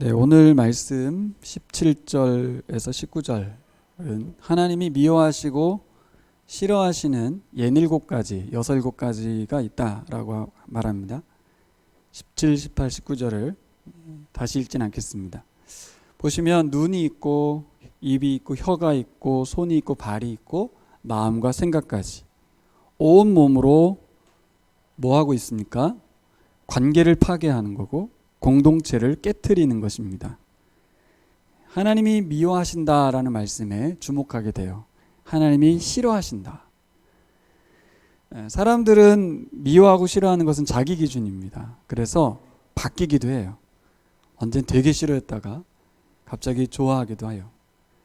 네, 오늘 말씀 17절에서 19절은 하나님이 미워하시고 싫어하시는 67가지가 있다라고 말합니다. 17, 18, 19절을 다시 읽진 않겠습니다. 보시면 눈이 있고 입이 있고 혀가 있고 손이 있고 발이 있고 마음과 생각까지 온 몸으로 뭐 하고 있습니까? 관계를 파괴하는 거고 공동체를 깨트리는 것입니다. 하나님이 미워하신다라는 말씀에 주목하게 돼요. 하나님이 싫어하신다. 사람들은 미워하고 싫어하는 것은 자기 기준입니다. 그래서 바뀌기도 해요. 언젠 되게 싫어했다가 갑자기 좋아하기도 해요.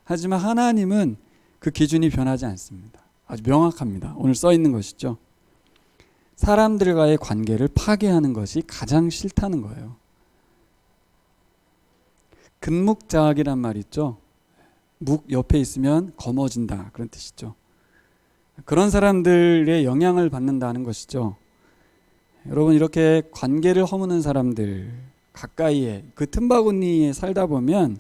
하지만 하나님은 그 기준이 변하지 않습니다. 아주 명확합니다. 오늘 써 있는 것이죠. 사람들과의 관계를 파괴하는 것이 가장 싫다는 거예요. 근묵자학이란 말 있죠. 묵 옆에 있으면 검어진다, 그런 뜻이죠. 그런 사람들의 영향을 받는다는 것이죠. 여러분, 이렇게 관계를 허무는 사람들 가까이에 그 틈바구니에 살다 보면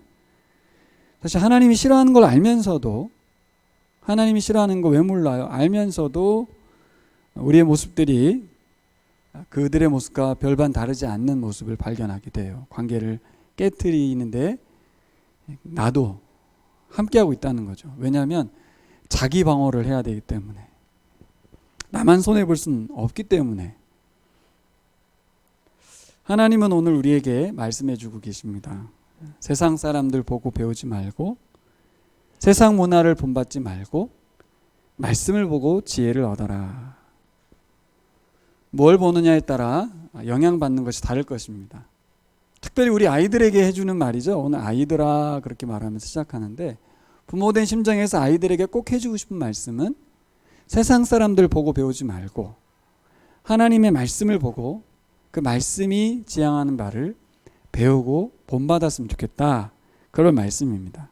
사실 하나님이 싫어하는 걸 알면서도, 하나님이 싫어하는 거 왜 몰라요? 알면서도 우리의 모습들이 그들의 모습과 별반 다르지 않는 모습을 발견하게 돼요. 관계를 깨트리는데 나도 함께하고 있다는 거죠. 왜냐하면 자기 방어를 해야 되기 때문에, 나만 손해볼 수는 없기 때문에. 하나님은 오늘 우리에게 말씀해 주고 계십니다. 세상 사람들 보고 배우지 말고, 세상 문화를 본받지 말고 말씀을 보고 지혜를 얻어라. 뭘 보느냐에 따라 영향받는 것이 다를 것입니다. 특별히 우리 아이들에게 해주는 말이죠. 오늘 아이들아 그렇게 말하면서 시작하는데, 부모된 심정에서 아이들에게 꼭 해주고 싶은 말씀은 세상 사람들 보고 배우지 말고 하나님의 말씀을 보고 그 말씀이 지향하는 바를 배우고 본받았으면 좋겠다, 그런 말씀입니다.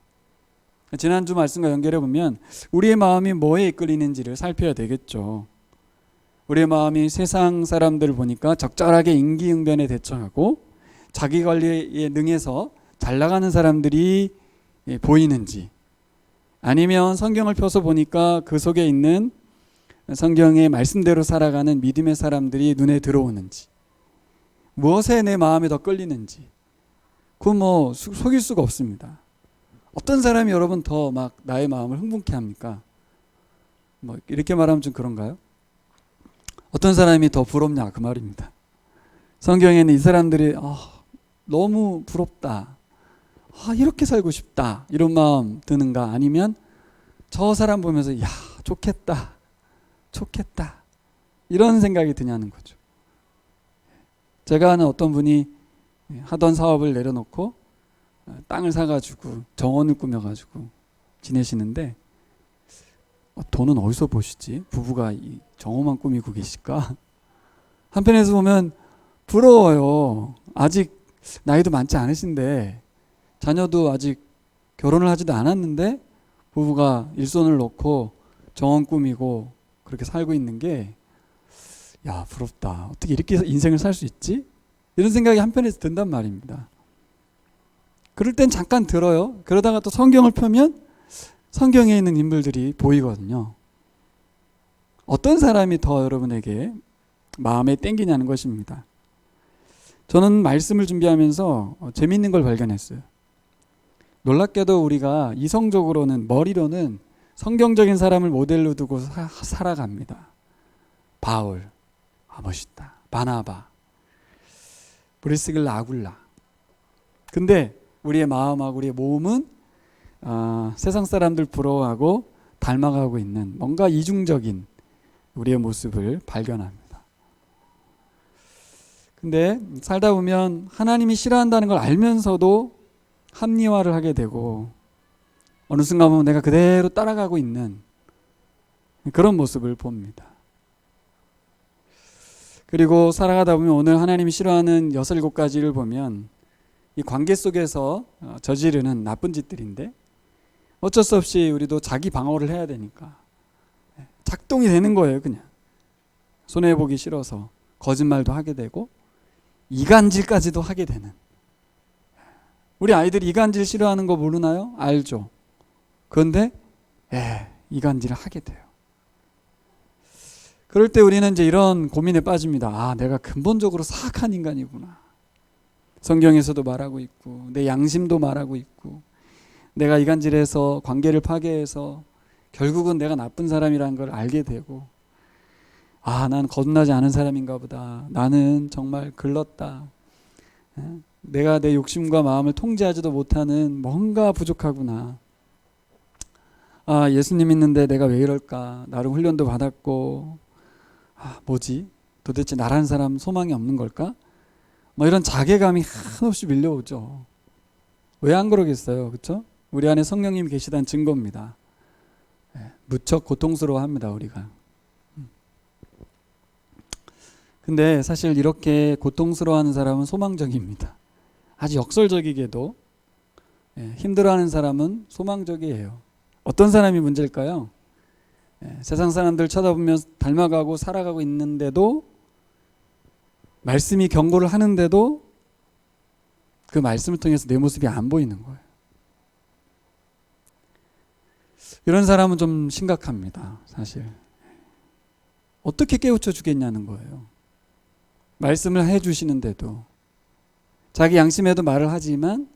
지난주 말씀과 연결해 보면 우리의 마음이 뭐에 이끌리는지를 살펴야 되겠죠. 우리의 마음이 세상 사람들을 보니까 적절하게 임기응변에 대처하고 자기 관리에 능해서 잘 나가는 사람들이 보이는지, 아니면 성경을 펴서 보니까 그 속에 있는 성경의 말씀대로 살아가는 믿음의 사람들이 눈에 들어오는지, 무엇에 내 마음이 더 끌리는지, 그건 뭐 속일 수가 없습니다. 어떤 사람이 여러분 더 막 나의 마음을 흥분케 합니까? 뭐 이렇게 말하면 좀 그런가요? 어떤 사람이 더 부럽냐, 그 말입니다. 성경에는 이 사람들이 너무 부럽다, 이렇게 살고 싶다, 이런 마음 드는가? 아니면 저 사람 보면서 야, 좋겠다 이런 생각이 드냐는 거죠. 제가 아는 어떤 분이 하던 사업을 내려놓고 땅을 사가지고 정원을 꾸며가지고 지내시는데, 돈은 어디서 보시지? 부부가 이 정원만 꾸미고 계실까? 한편에서 보면 부러워요. 아직 나이도 많지 않으신데, 자녀도 아직 결혼을 하지도 않았는데 부부가 일손을 놓고 정원 꾸미고 그렇게 살고 있는 게, 야, 부럽다. 어떻게 이렇게 인생을 살 수 있지? 이런 생각이 한편에서 든단 말입니다. 그럴 땐 잠깐 들어요. 그러다가 또 성경을 펴면 성경에 있는 인물들이 보이거든요. 어떤 사람이 더 여러분에게 마음에 땡기냐는 것입니다. 저는 말씀을 준비하면서 재미있는 걸 발견했어요. 놀랍게도 우리가 이성적으로는, 머리로는 성경적인 사람을 모델로 두고 살아갑니다. 바울, 멋있다. 바나바, 브리스길라, 아굴라. 근데 우리의 마음하고 우리의 몸은 세상 사람들 부러워하고 닮아가고 있는 뭔가 이중적인 우리의 모습을 발견합니다. 근데 살다 보면 하나님이 싫어한다는 걸 알면서도 합리화를 하게 되고, 어느 순간 보면 내가 그대로 따라가고 있는 그런 모습을 봅니다. 그리고 살아가다 보면 오늘 하나님이 싫어하는 6, 7가지를 보면 이 관계 속에서 저지르는 나쁜 짓들인데, 어쩔 수 없이 우리도 자기 방어를 해야 되니까 작동이 되는 거예요. 그냥 손해보기 싫어서 거짓말도 하게 되고 이간질까지도 하게 되는, 우리 아이들이 이간질 싫어하는 거 모르나요? 알죠. 그런데 이간질을 하게 돼요. 그럴 때 우리는 이제 이런 고민에 빠집니다. 아, 내가 근본적으로 사악한 인간이구나. 성경에서도 말하고 있고 내 양심도 말하고 있고 내가 이간질해서 관계를 파괴해서 결국은 내가 나쁜 사람이라는 걸 알게 되고 아, 난 거듭나지 않은 사람인가 보다. 나는 정말 글렀다. 내가 내 욕심과 마음을 통제하지도 못하는 뭔가 부족하구나. 아, 예수님 있는데 내가 왜 이럴까? 나름 훈련도 받았고 아, 뭐지? 도대체 나라는 사람 소망이 없는 걸까? 뭐 이런 자괴감이 한없이 밀려오죠. 왜 안 그러겠어요? 그렇죠? 우리 안에 성령님이 계시다는 증거입니다. 무척 고통스러워합니다, 우리가. 근데 사실 이렇게 고통스러워하는 사람은 소망적입니다. 아주 역설적이게도 힘들어하는 사람은 소망적이에요. 어떤 사람이 문제일까요? 세상 사람들 쳐다보면 닮아가고 살아가고 있는데도 말씀이 경고를 하는데도 그 말씀을 통해서 내 모습이 안 보이는 거예요. 이런 사람은 좀 심각합니다. 사실 어떻게 깨우쳐 주겠냐는 거예요. 말씀을 해주시는데도 자기 양심에도 말을 하지만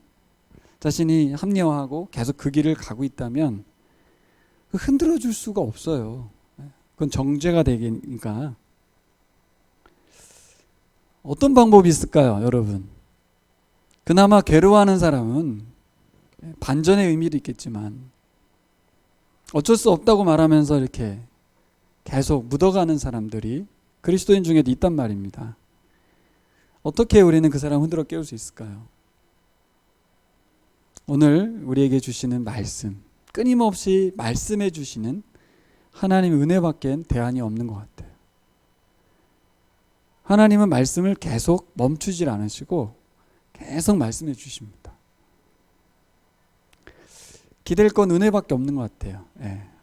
자신이 합리화하고 계속 그 길을 가고 있다면 흔들어 줄 수가 없어요. 그건 정죄가 되니까. 어떤 방법이 있을까요, 여러분? 그나마 괴로워하는 사람은 반전의 의미도 있겠지만 어쩔 수 없다고 말하면서 이렇게 계속 묻어가는 사람들이 그리스도인 중에도 있단 말입니다. 어떻게 우리는 그 사람 흔들어 깨울 수 있을까요? 오늘 우리에게 주시는 말씀, 끊임없이 말씀해 주시는 하나님의 은혜밖엔 대안이 없는 것 같아요. 하나님은 말씀을 계속 멈추질 않으시고 계속 말씀해 주십니다. 기댈 건 은혜밖에 없는 것 같아요.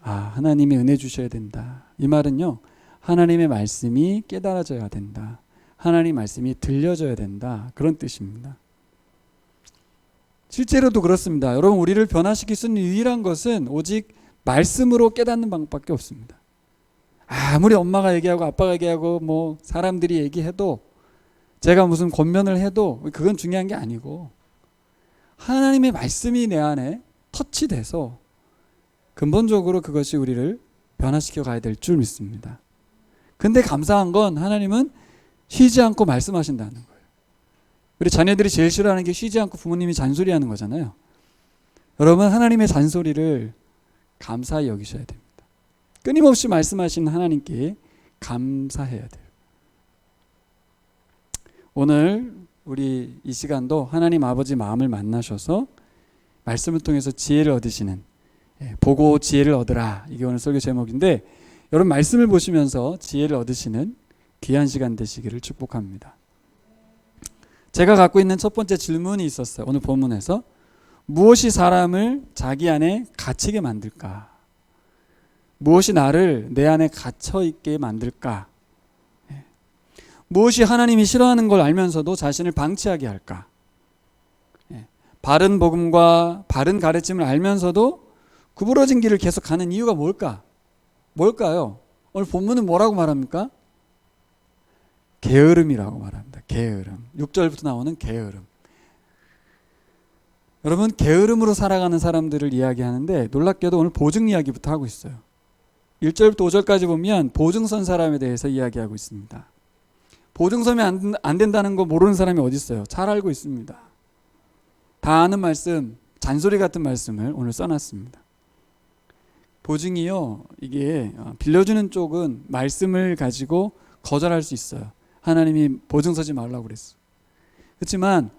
하나님이 은혜 주셔야 된다. 이 말은요, 하나님의 말씀이 깨달아져야 된다. 하나님 말씀이 들려져야 된다. 그런 뜻입니다. 실제로도 그렇습니다. 여러분, 우리를 변화시킬 수 있는 유일한 것은 오직 말씀으로 깨닫는 방법밖에 없습니다. 아무리 엄마가 얘기하고 아빠가 얘기하고 뭐 사람들이 얘기해도 제가 무슨 권면을 해도 그건 중요한 게 아니고 하나님의 말씀이 내 안에 터치돼서 근본적으로 그것이 우리를 변화시켜 가야 될 줄 믿습니다. 근데 감사한 건 하나님은 쉬지 않고 말씀하신다는 거예요. 우리 자녀들이 제일 싫어하는 게 쉬지 않고 부모님이 잔소리하는 거잖아요. 여러분, 하나님의 잔소리를 감사히 여기셔야 됩니다. 끊임없이 말씀하시는 하나님께 감사해야 돼요. 오늘 우리 이 시간도 하나님 아버지 마음을 만나셔서 말씀을 통해서 지혜를 얻으시는, 보고 지혜를 얻으라, 이게 오늘 설교 제목인데 여러분, 말씀을 보시면서 지혜를 얻으시는 귀한 시간 되시기를 축복합니다. 제가 갖고 있는 첫 번째 질문이 있었어요. 오늘 본문에서 무엇이 사람을 자기 안에 갇히게 만들까? 무엇이 나를 내 안에 갇혀 있게 만들까? 무엇이 하나님이 싫어하는 걸 알면서도 자신을 방치하게 할까? 바른 복음과 바른 가르침을 알면서도 구부러진 길을 계속 가는 이유가 뭘까? 뭘까요? 오늘 본문은 뭐라고 말합니까? 게으름이라고 말합니다. 게으름. 6절부터 나오는 게으름. 여러분, 게으름으로 살아가는 사람들을 이야기하는데 놀랍게도 오늘 보증 이야기부터 하고 있어요. 1절부터 5절까지 보면 보증선 사람에 대해서 이야기하고 있습니다. 보증서면 안 된다는 거 모르는 사람이 어디 있어요? 잘 알고 있습니다. 다 아는 말씀, 잔소리 같은 말씀을 오늘 써놨습니다. 보증이요, 이게 빌려주는 쪽은 말씀을 가지고 거절할 수 있어요. 하나님이 보증 서지 말라고 그랬어요. 그렇지만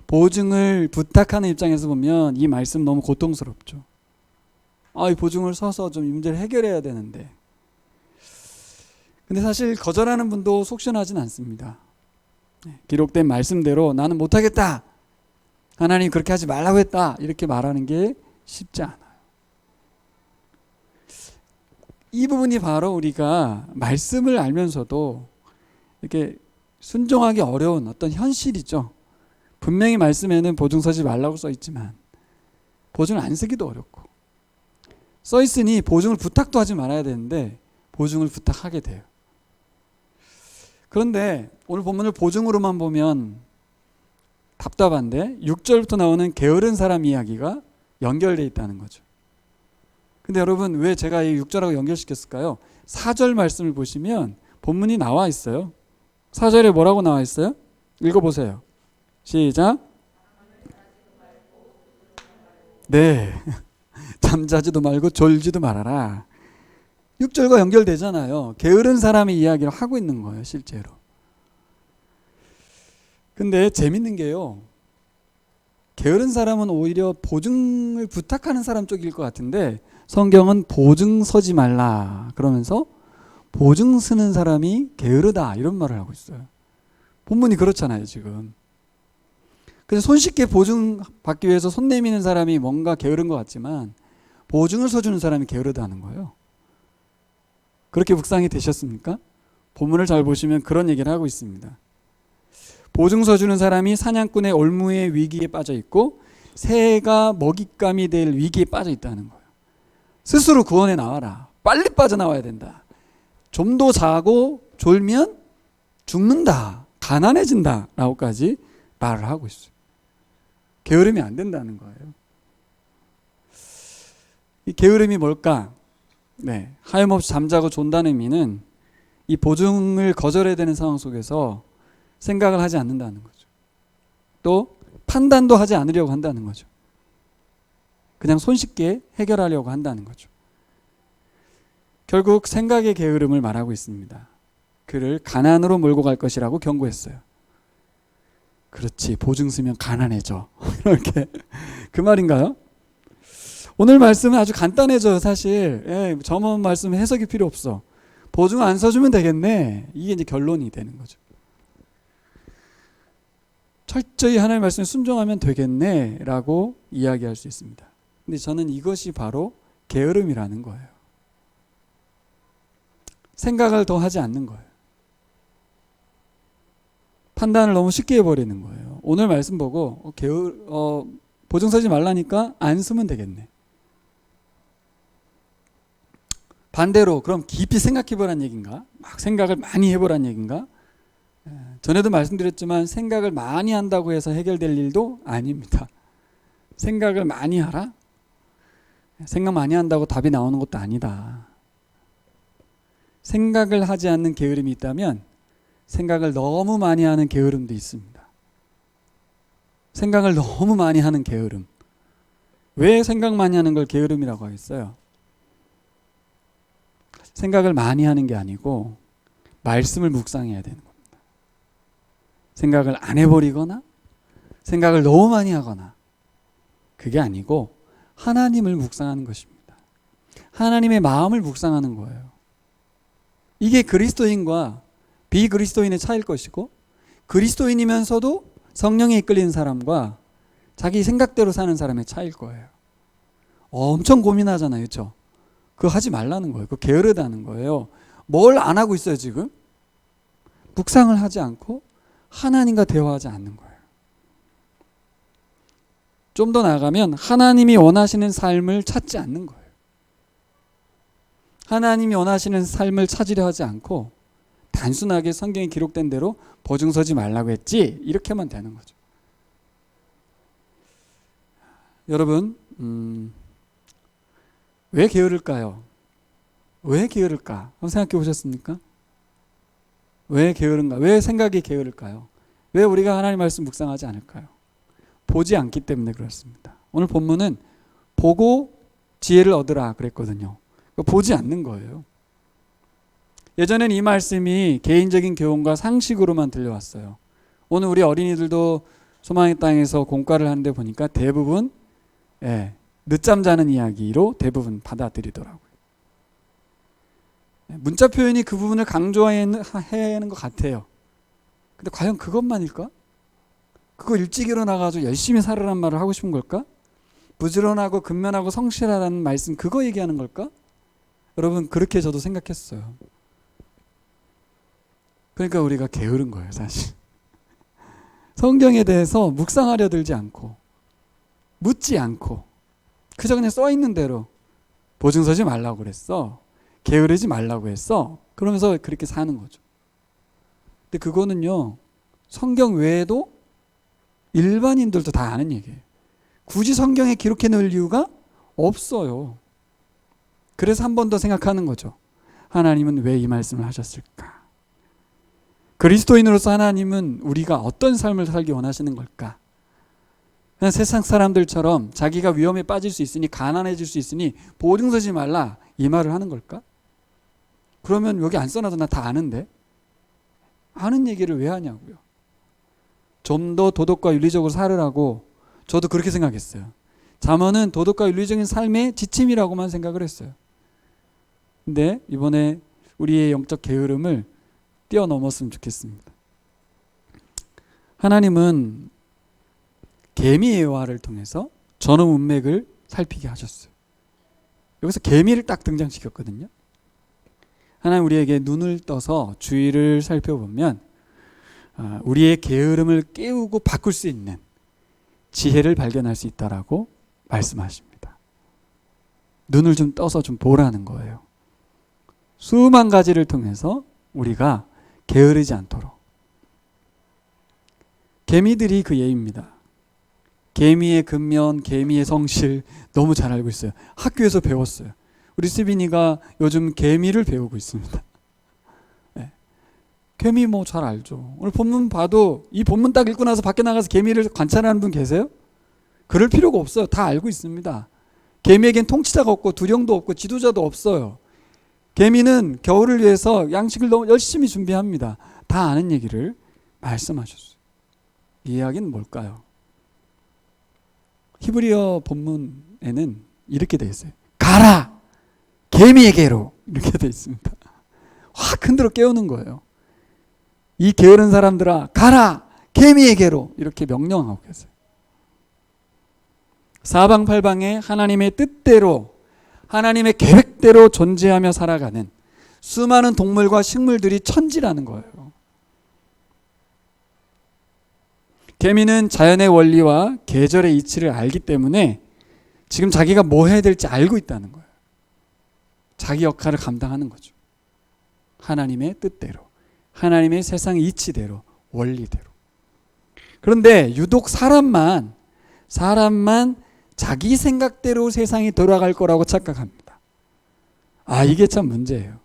보증을 부탁하는 입장에서 보면 이 말씀 너무 고통스럽죠. 이 보증을 서서 좀 이 문제를 해결해야 되는데. 근데 사실 거절하는 분도 속시원하진 않습니다. 기록된 말씀대로 나는 못하겠다, 하나님 그렇게 하지 말라고 했다, 이렇게 말하는 게 쉽지 않아요. 이 부분이 바로 우리가 말씀을 알면서도 이렇게 순종하기 어려운 어떤 현실이죠. 분명히 말씀에는 보증 서지 말라고 써 있지만 보증을 안 쓰기도 어렵고, 써 있으니 보증을 부탁도 하지 말아야 되는데 보증을 부탁하게 돼요. 그런데 오늘 본문을 보증으로만 보면 답답한데 6절부터 나오는 게으른 사람 이야기가 연결되어 있다는 거죠. 근데 여러분, 왜 제가 이 6절하고 연결시켰을까요? 4절 말씀을 보시면 본문이 나와 있어요. 4절에 뭐라고 나와 있어요? 읽어보세요. 시작. 네. 잠자지도 말고 졸지도 말아라. 6절과 연결되잖아요. 게으른 사람의 이야기를 하고 있는 거예요, 실제로. 근데 재밌는 게요, 게으른 사람은 오히려 보증을 부탁하는 사람 쪽일 것 같은데 성경은 보증 서지 말라 그러면서 보증 쓰는 사람이 게으르다 이런 말을 하고 있어요. 본문이 그렇잖아요, 지금. 그래서 손쉽게 보증 받기 위해서 손 내미는 사람이 뭔가 게으른 것 같지만 보증을 서주는 사람이 게으르다는 거예요. 그렇게 묵상이 되셨습니까? 본문을 잘 보시면 그런 얘기를 하고 있습니다. 보증 서주는 사람이 사냥꾼의 올무의 위기에 빠져 있고 새가 먹잇감이 될 위기에 빠져 있다는 거예요. 스스로 구원해 나와라. 빨리 빠져나와야 된다. 좀 더 자고 졸면 죽는다. 가난해진다. 라고까지 말을 하고 있어요. 게으름이 안 된다는 거예요. 이 게으름이 뭘까? 네, 하염없이 잠자고 존다는 의미는 이 보증을 거절해야 되는 상황 속에서 생각을 하지 않는다는 거죠. 또 판단도 하지 않으려고 한다는 거죠. 그냥 손쉽게 해결하려고 한다는 거죠. 결국 생각의 게으름을 말하고 있습니다. 그를 가난으로 몰고 갈 것이라고 경고했어요. 그렇지, 보증 쓰면 가난해져. 이렇게 그 말인가요? 오늘 말씀은 아주 간단해져요, 사실. 예, 저만 말씀 해석이 필요 없어. 보증 안 써주면 되겠네. 이게 이제 결론이 되는 거죠. 철저히 하나님의 말씀에 순종하면 되겠네 라고 이야기할 수 있습니다. 근데 저는 이것이 바로 게으름이라는 거예요. 생각을 더 하지 않는 거예요. 판단을 너무 쉽게 해버리는 거예요. 오늘 말씀 보고 보증 서지 말라니까 안 쓰면 되겠네. 반대로 그럼 깊이 생각해보란 얘기인가? 막 생각을 많이 해보란 얘기인가? 전에도 말씀드렸지만 생각을 많이 한다고 해서 해결될 일도 아닙니다. 생각을 많이 하라? 생각 많이 한다고 답이 나오는 것도 아니다. 생각을 하지 않는 게으름이 있다면 생각을 너무 많이 하는 게으름도 있습니다. 생각을 너무 많이 하는 게으름. 왜 생각 많이 하는 걸 게으름이라고 하겠어요? 생각을 많이 하는 게 아니고 말씀을 묵상해야 되는 겁니다. 생각을 안 해버리거나 생각을 너무 많이 하거나 그게 아니고 하나님을 묵상하는 것입니다. 하나님의 마음을 묵상하는 거예요. 이게 그리스도인과 비그리스도인의 차이일 것이고, 그리스도인이면서도 성령에 이끌리는 사람과 자기 생각대로 사는 사람의 차이일 거예요. 엄청 고민하잖아요, 그렇죠? 그거 하지 말라는 거예요. 그거 게으르다는 거예요. 뭘 안 하고 있어요, 지금? 묵상을 하지 않고 하나님과 대화하지 않는 거예요. 좀 더 나아가면 하나님이 원하시는 삶을 찾지 않는 거예요. 하나님이 원하시는 삶을 찾으려 하지 않고 단순하게 성경에 기록된 대로 보증 서지 말라고 했지 이렇게만 되는 거죠. 여러분, 왜 게으를까요? 왜 게으를까? 한번 생각해 보셨습니까? 왜 게으른가? 왜 생각이 게으를까요? 왜 우리가 하나님 말씀 묵상하지 않을까요? 보지 않기 때문에 그렇습니다. 오늘 본문은 보고 지혜를 얻으라 그랬거든요. 보지 않는 거예요. 예전엔 이 말씀이 개인적인 교훈과 상식으로만 들려왔어요. 오늘 우리 어린이들도 소망의 땅에서 공과를 하는데 보니까 대부분 늦잠 자는 이야기로 대부분 받아들이더라고요. 문자 표현이 그 부분을 강조하는 것 같아요. 근데 과연 그것만일까? 그거 일찍 일어나가지고 열심히 살으란 말을 하고 싶은 걸까? 부지런하고 근면하고 성실하라는 말씀 그거 얘기하는 걸까? 여러분, 그렇게 저도 생각했어요. 그러니까 우리가 게으른 거예요, 사실. 성경에 대해서 묵상하려 들지 않고 묻지 않고 그저 그냥 써 있는 대로 보증 서지 말라고 그랬어. 게으르지 말라고 했어. 그러면서 그렇게 사는 거죠. 근데 그거는요, 성경 외에도 일반인들도 다 아는 얘기예요. 굳이 성경에 기록해 놓을 이유가 없어요. 그래서 한 번 더 생각하는 거죠. 하나님은 왜 이 말씀을 하셨을까? 그리스도인으로서 하나님은 우리가 어떤 삶을 살기 원하시는 걸까? 그냥 세상 사람들처럼 자기가 위험에 빠질 수 있으니, 가난해질 수 있으니 보증 서지 말라, 이 말을 하는 걸까? 그러면 여기 안 써놔도 나 다 아는데 아는 얘기를 왜 하냐고요. 좀 더 도덕과 윤리적으로 살으라고 저도 그렇게 생각했어요. 잠언은 도덕과 윤리적인 삶의 지침이라고만 생각을 했어요. 근데 이번에 우리의 영적 게으름을 뛰어넘었으면 좋겠습니다. 하나님은 개미의 예화를 통해서 전업 문맥을 살피게 하셨어요. 여기서 개미를 딱 등장시켰거든요. 하나님 우리에게 눈을 떠서 주위를 살펴보면 우리의 게으름을 깨우고 바꿀 수 있는 지혜를 발견할 수 있다라고 말씀하십니다. 눈을 좀 떠서 좀 보라는 거예요. 수만 가지를 통해서 우리가 게으르지 않도록. 개미들이 그 예입니다. 개미의 근면, 개미의 성실 너무 잘 알고 있어요. 학교에서 배웠어요. 우리 수빈이가 요즘 개미를 배우고 있습니다. 네. 개미 뭐 잘 알죠. 오늘 본문 봐도 이 본문 딱 읽고 나서 밖에 나가서 개미를 관찰하는 분 계세요? 그럴 필요가 없어요. 다 알고 있습니다. 개미에겐 통치자가 없고 두령도 없고 지도자도 없어요. 개미는 겨울을 위해서 양식을 너무 열심히 준비합니다. 다 아는 얘기를 말씀하셨어요. 이 이야기는 뭘까요? 히브리어 본문에는 이렇게 되어 있어요. 가라! 개미에게로! 이렇게 되어 있습니다. 확 흔들어 깨우는 거예요. 이 게으른 사람들아, 가라! 개미에게로! 이렇게 명령하고 계세요. 사방팔방에 하나님의 뜻대로, 하나님의 계획대로 존재하며 살아가는 수많은 동물과 식물들이 천지라는 거예요. 개미는 자연의 원리와 계절의 이치를 알기 때문에 지금 자기가 뭐 해야 될지 알고 있다는 거예요. 자기 역할을 감당하는 거죠. 하나님의 뜻대로, 하나님의 세상 이치대로, 원리대로. 그런데 유독 사람만 자기 생각대로 세상이 돌아갈 거라고 착각합니다. 이게 참 문제예요.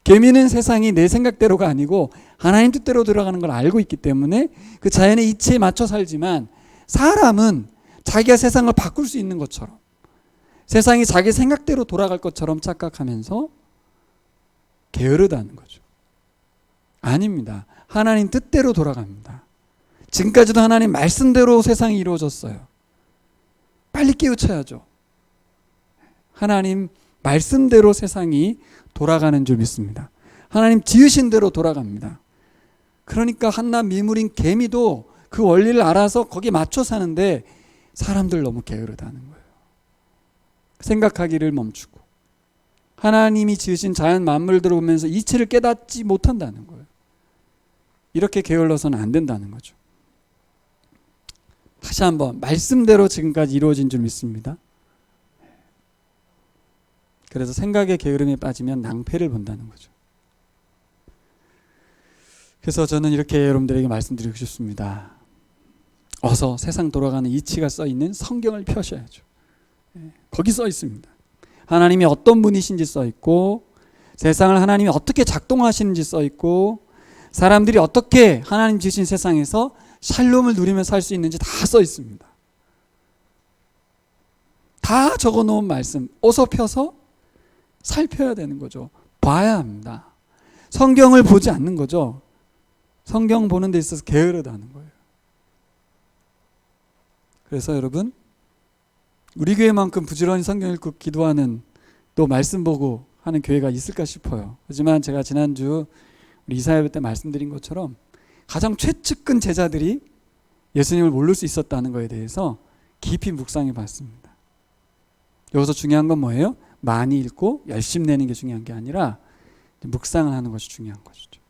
개미는 세상이 내 생각대로가 아니고 하나님 뜻대로 돌아가는 걸 알고 있기 때문에 그 자연의 이치에 맞춰 살지만, 사람은 자기가 세상을 바꿀 수 있는 것처럼, 세상이 자기 생각대로 돌아갈 것처럼 착각하면서 게으르다는 거죠. 아닙니다. 하나님 뜻대로 돌아갑니다. 지금까지도 하나님 말씀대로 세상이 이루어졌어요. 빨리 깨우쳐야죠. 하나님 말씀대로 세상이 돌아가는 줄 믿습니다. 하나님 지으신 대로 돌아갑니다. 그러니까 한낱 미물인 개미도 그 원리를 알아서 거기에 맞춰 사는데 사람들 너무 게으르다는 거예요. 생각하기를 멈추고 하나님이 지으신 자연 만물들을 보면서 이치를 깨닫지 못한다는 거예요. 이렇게 게을러서는 안 된다는 거죠. 다시 한번 말씀대로 지금까지 이루어진 줄 믿습니다. 그래서 생각의 게으름에 빠지면 낭패를 본다는 거죠. 그래서 저는 이렇게 여러분들에게 말씀드리고 싶습니다. 어서 세상 돌아가는 이치가 써있는 성경을 펴셔야죠. 거기 써 있습니다. 하나님이 어떤 분이신지 써 있고, 세상을 하나님이 어떻게 작동하시는지 써 있고, 사람들이 어떻게 하나님 지으신 세상에서 샬롬을 누리며 살 수 있는지 다 써 있습니다. 다 적어놓은 말씀, 어서 펴서 살펴야 되는 거죠. 봐야 합니다. 성경을 보지 않는 거죠. 성경 보는 데 있어서 게으르다는 거예요. 그래서 여러분, 우리 교회만큼 부지런히 성경 읽고 기도하는, 또 말씀 보고 하는 교회가 있을까 싶어요. 하지만 제가 지난주 우리 이사야 때 말씀드린 것처럼 가장 최측근 제자들이 예수님을 모를 수 있었다는 것에 대해서 깊이 묵상해 봤습니다. 여기서 중요한 건 뭐예요? 많이 읽고 열심히 내는 게 중요한 게 아니라 묵상을 하는 것이 중요한 것이죠.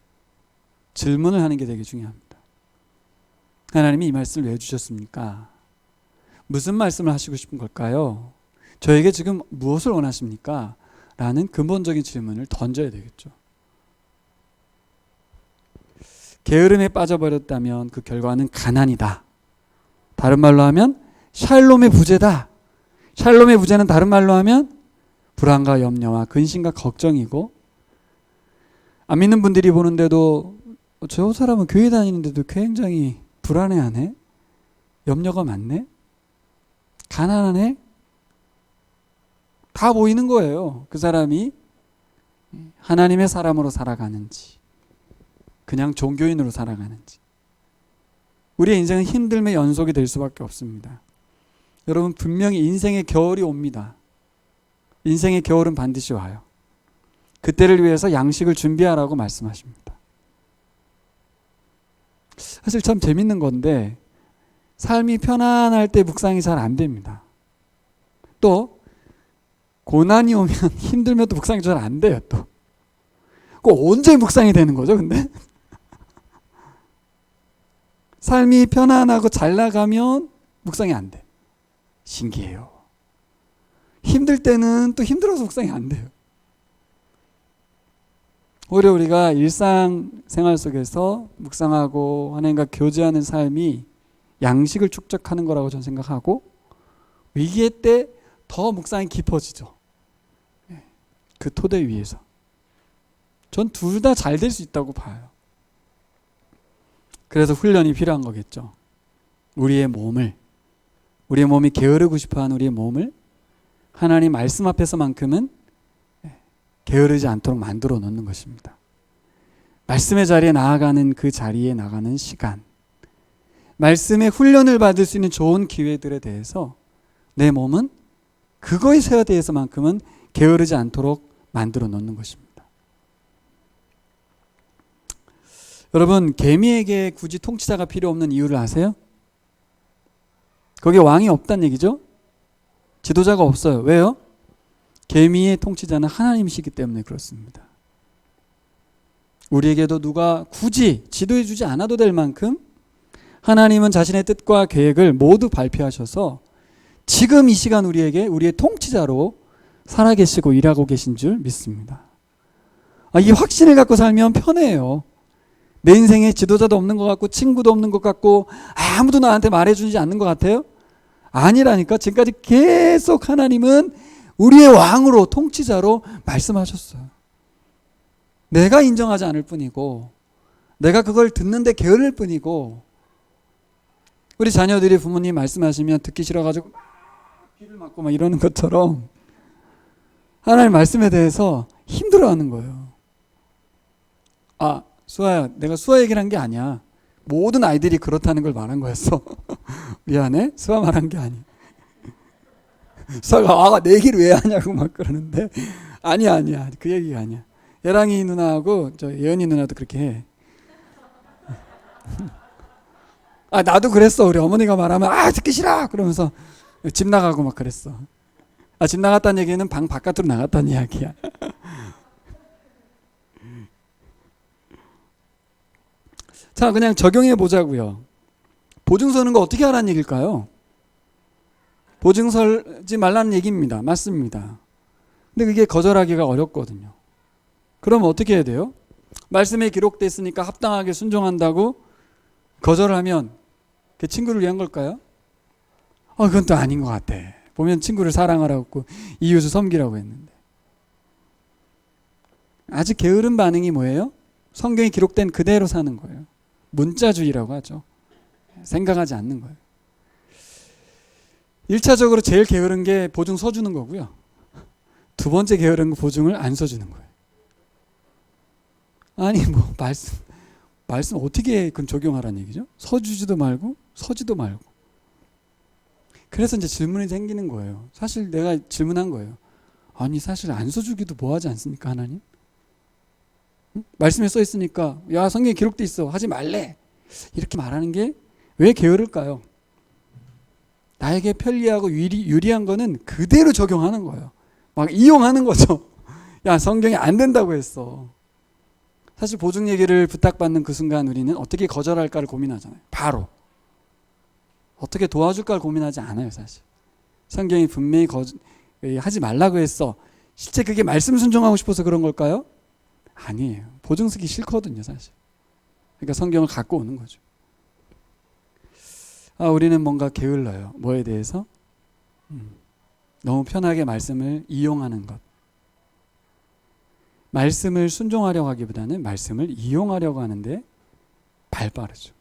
질문을 하는 게 되게 중요합니다. 하나님이 이 말씀을 왜 주셨습니까? 무슨 말씀을 하시고 싶은 걸까요? 저에게 지금 무엇을 원하십니까? 라는 근본적인 질문을 던져야 되겠죠. 게으름에 빠져버렸다면 그 결과는 가난이다. 다른 말로 하면 샬롬의 부재다. 샬롬의 부재는 다른 말로 하면 불안과 염려와 근심과 걱정이고, 안 믿는 분들이 보는데도 저 사람은 교회 다니는데도 굉장히 불안해하네, 염려가 많네, 가난하네, 다 보이는 거예요. 그 사람이 하나님의 사람으로 살아가는지 그냥 종교인으로 살아가는지. 우리의 인생은 힘듦의 연속이 될 수밖에 없습니다. 여러분, 분명히 인생의 겨울이 옵니다. 인생의 겨울은 반드시 와요. 그때를 위해서 양식을 준비하라고 말씀하십니다. 사실 참 재밌는 건데, 삶이 편안할 때 묵상이 잘 안 됩니다. 또 고난이 오면 힘들면 또 묵상이 잘 안 돼요. 또 언제 묵상이 되는 거죠, 근데? 삶이 편안하고 잘 나가면 묵상이 안 돼. 신기해요. 힘들 때는 또 힘들어서 묵상이 안 돼요. 오히려 우리가 일상생활 속에서 묵상하고 하나님과 교제하는 삶이 양식을 축적하는 거라고 저는 생각하고, 위기의 때 더 묵상이 깊어지죠. 그 토대 위에서. 전 둘 다 잘 될 수 있다고 봐요. 그래서 훈련이 필요한 거겠죠. 우리의 몸이 게으르고 싶어하는 우리의 몸을 하나님 말씀 앞에서만큼은 게으르지 않도록 만들어 놓는 것입니다. 말씀의 자리에 나아가는 그 자리에 나가는 시간, 말씀의 훈련을 받을 수 있는 좋은 기회들에 대해서 내 몸은 그거에 대해서만큼은 게으르지 않도록 만들어 놓는 것입니다. 여러분, 개미에게 굳이 통치자가 필요 없는 이유를 아세요? 거기에 왕이 없다는 얘기죠. 지도자가 없어요. 왜요? 개미의 통치자는 하나님이시기 때문에 그렇습니다. 우리에게도 누가 굳이 지도해 주지 않아도 될 만큼 하나님은 자신의 뜻과 계획을 모두 발표하셔서 지금 이 시간 우리에게 우리의 통치자로 살아계시고 일하고 계신 줄 믿습니다. 이 확신을 갖고 살면 편해요. 내 인생에 지도자도 없는 것 같고 친구도 없는 것 같고 아무도 나한테 말해주지 않는 것 같아요? 아니라니까. 지금까지 계속 하나님은 우리의 왕으로, 통치자로 말씀하셨어요. 내가 인정하지 않을 뿐이고, 내가 그걸 듣는데 게으를 뿐이고, 우리 자녀들이 부모님 말씀하시면 듣기 싫어가지고 귀를 막고 막 이러는 것처럼 하나님 말씀에 대해서 힘들어하는 거예요. 수아야, 내가 수아 얘기를 한 게 아니야. 모든 아이들이 그렇다는 걸 말한 거였어. 미안해, 수아 말한 게 아니야. 수아가 내 얘기를 왜 하냐고 막 그러는데 아니야, 그 얘기가 아니야. 예랑이 누나하고 저 예은이 누나도 그렇게 해. 나도 그랬어. 우리 어머니가 말하면 듣기 싫어 그러면서 집 나가고 막 그랬어. 집 나갔다는 얘기는 방 바깥으로 나갔다는 이야기야. 자, 그냥 적용해 보자고요. 보증 서는 거 어떻게 하라는 얘기일까요? 보증 서지 말라는 얘기입니다. 맞습니다. 근데 그게 거절하기가 어렵거든요. 그럼 어떻게 해야 돼요? 말씀에 기록됐으니까 합당하게 순종한다고 거절하면 그 친구를 위한 걸까요? 그건 또 아닌 것 같아. 보면 친구를 사랑하라고 이웃을 섬기라고 했는데. 아직 게으른 반응이 뭐예요? 성경에 기록된 그대로 사는 거예요. 문자주의라고 하죠. 생각하지 않는 거예요. 1차적으로 제일 게으른 게 보증 서주는 거고요. 두 번째 게으른 거 보증을 안 서주는 거예요. 말씀 어떻게 그럼 적용하라는 얘기죠? 서주지도 말고 서지도 말고. 그래서 이제 질문이 생기는 거예요. 사실 내가 질문한 거예요. 사실 안 서주기도 뭐하지 않습니까, 하나님? 말씀에 써 있으니까 성경에 기록돼 있어, 하지 말래, 이렇게 말하는 게 왜 게으를까요? 나에게 편리하고 유리한 거는 그대로 적용하는 거예요. 막 이용하는 거죠. 성경에 안 된다고 했어. 사실 보증 얘기를 부탁받는 그 순간 우리는 어떻게 거절할까를 고민하잖아요. 바로 어떻게 도와줄까 고민하지 않아요, 사실. 성경이 분명히 하지 말라고 했어. 실제 그게 말씀 순종하고 싶어서 그런 걸까요? 아니에요. 보증 쓰기 싫거든요, 사실. 그러니까 성경을 갖고 오는 거죠. 우리는 뭔가 게을러요. 뭐에 대해서? 너무 편하게 말씀을 이용하는 것. 말씀을 순종하려고 하기보다는 말씀을 이용하려고 하는데 발빠르죠.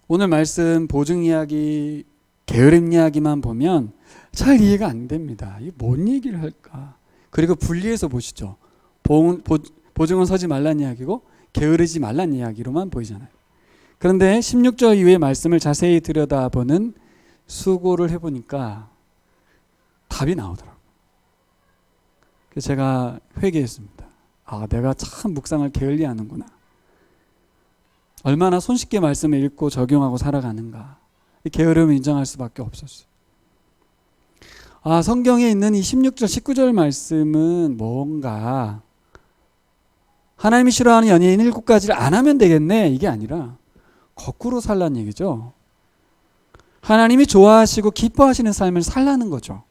오늘 말씀 보증 이야기, 게으름 이야기만 보면 잘 이해가 안 됩니다. 이게 뭔 얘기를 할까? 그리고 분리해서 보시죠. 보증은 서지 말란 이야기고 게으르지 말란 이야기로만 보이잖아요. 그런데 16절 이후의 말씀을 자세히 들여다보는 수고를 해보니까 답이 나오더라고요. 그래서 제가 회개했습니다. 내가 참 묵상을 게을리하는구나. 얼마나 손쉽게 말씀을 읽고 적용하고 살아가는가. 이 게으름을 인정할 수밖에 없었어요. 성경에 있는 이 16절, 19절 말씀은 뭔가 하나님이 싫어하는 연예인 7가지를 안 하면 되겠네. 이게 아니라 거꾸로 살라는 얘기죠. 하나님이 좋아하시고 기뻐하시는 삶을 살라는 거죠.